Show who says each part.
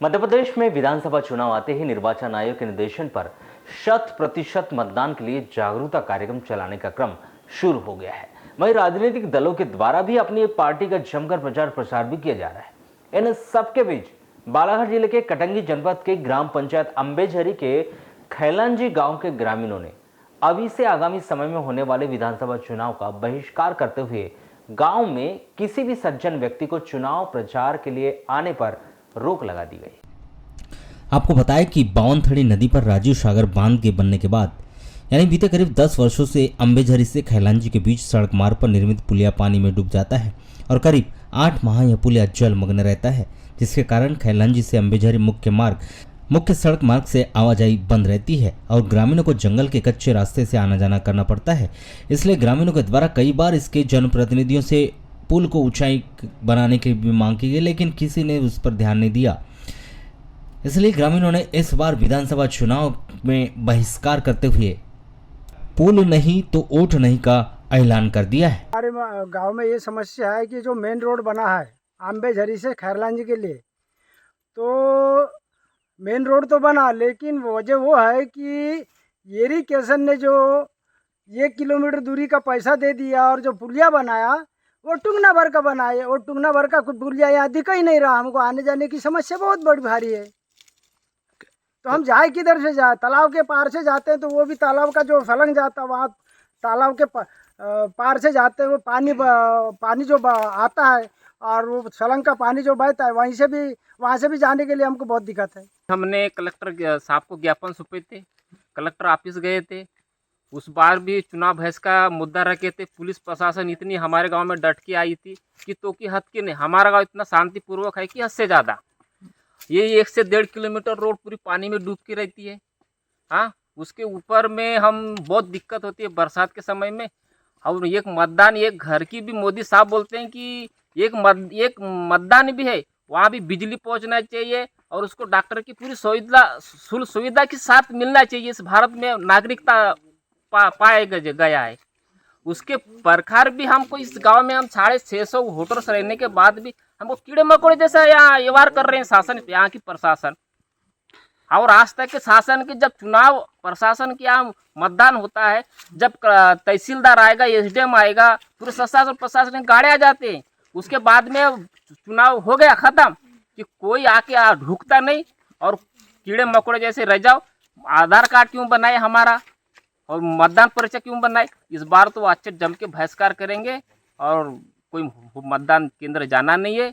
Speaker 1: मध्य प्रदेश में विधानसभा चुनाव आते ही निर्वाचन आयोग के निर्देशन पर 100% मतदान के लिए जागरूकता कार्यक्रम चलाने का क्रम शुरू हो गया है। वहीं राजनीतिक दलों के द्वारा भी अपनी पार्टी का जमकर प्रचार प्रसार भी किया जा रहा है। इन सबके बीच बालाघाट जिले के कटंगी जनपद के ग्राम पंचायत अंबेझरी के खैलांजी गांव के ग्रामीणों ने अभी से आगामी समय में होने वाले विधानसभा चुनाव का बहिष्कार करते हुए गांव में किसी भी सज्जन व्यक्ति को चुनाव प्रचार के लिए आने पर रोक लगा दी गई।
Speaker 2: आपको बताएं कि बावनथड़ी नदी पर राजीव सागर बांध के बनने के बाद यानी बीते करीब 10 वर्षों से अंबेझरी से खैलांजी के बीच सड़क मार्ग पर निर्मित पुलिया पानी में डूब जाता है और करीब 8 माह यह पुलिया जलमग्न रहता है, जिसके कारण खैलांजी से अंबेझरी मुख्य सड़क मार्ग से आवाजाही बंद रहती है और ग्रामीणों को जंगल के कच्चे रास्ते से आना जाना करना पड़ता है। इसलिए ग्रामीणों के द्वारा कई बार इसके जनप्रतिनिधियों से पुल को ऊंचाई बनाने की भी मांग की गई, लेकिन किसी ने उस पर ध्यान नहीं दिया। इसलिए ग्रामीणों ने इस बार विधानसभा चुनाव में बहिष्कार करते हुए पुल नहीं तो वोट नहीं का ऐलान कर दिया है।
Speaker 3: हमारे गांव में ये समस्या है कि जो मेन रोड बना है अंबेझरी से खैरलांजी के लिए, तो मेन रोड तो बना, लेकिन वजह वो है कि इरिगेशन ने जो 1 किलोमीटर दूरी का पैसा दे दिया और जो पुलिया बनाया वो टुंगना भर का बनाया। वो टुंगना भर का कुछ पुलिया यहाँ दिख ही नहीं रहा। हमको आने जाने की समस्या बहुत बड़ी भारी है। तो हम जाए किधर से जाए? तालाब के पार से जाते हैं तो वो भी तालाब का जो फलंग जाता है वहाँ तालाब के पार से जाते हैं, वो पानी जो आता है और वो सलंग का पानी जो बहता है वहाँ से भी जाने के लिए हमको बहुत दिक्कत है।
Speaker 4: हमने कलेक्टर साहब को ज्ञापन सौंपे थे, कलेक्टर ऑफिस गए थे, उस बार भी चुनाव बहस का मुद्दा रखे थे। पुलिस प्रशासन इतनी हमारे गांव में डट के आई थी कि तो की हद की नहीं। हमारा गांव इतना शांतिपूर्वक है कि हद से ज़्यादा। ये 1 से 1.5 किलोमीटर रोड पूरी पानी में डूब के रहती है। हाँ, उसके ऊपर में हम बहुत दिक्कत होती है बरसात के समय में। और एक मतदान एक घर की भी मोदी साहब बोलते हैं कि एक मतदान भी है, वहाँ भी बिजली पहुँचना चाहिए और उसको डॉक्टर की पूरी सुविधा के साथ मिलना चाहिए। इस भारत में नागरिकता पाया गया है। उसके प्रकार भी हमको इस गांव में हम 650 वोटर्स रहने के बाद भी हमको कीड़े मकोड़े जैसा यहाँ व्यवहार कर रहे हैं शासन, यहाँ की प्रशासन। और आज तक के शासन के जब चुनाव प्रशासन के यहाँ मतदान होता है, जब तहसीलदार आएगा, एसडीएम आएगा, पूरे प्रशासन गाड़े आ जाते हैं। उसके बाद में चुनाव हो गया खत्म कि कोई आके ढूकता नहीं और कीड़े मकोड़े जैसे रह जाओ। आधार कार्ड क्यों बनाए हमारा और मतदान पर्चा क्यों बनाए? इस बार तो अच्छे जम के बहिष्कार करेंगे और कोई मतदान केंद्र जाना नहीं है।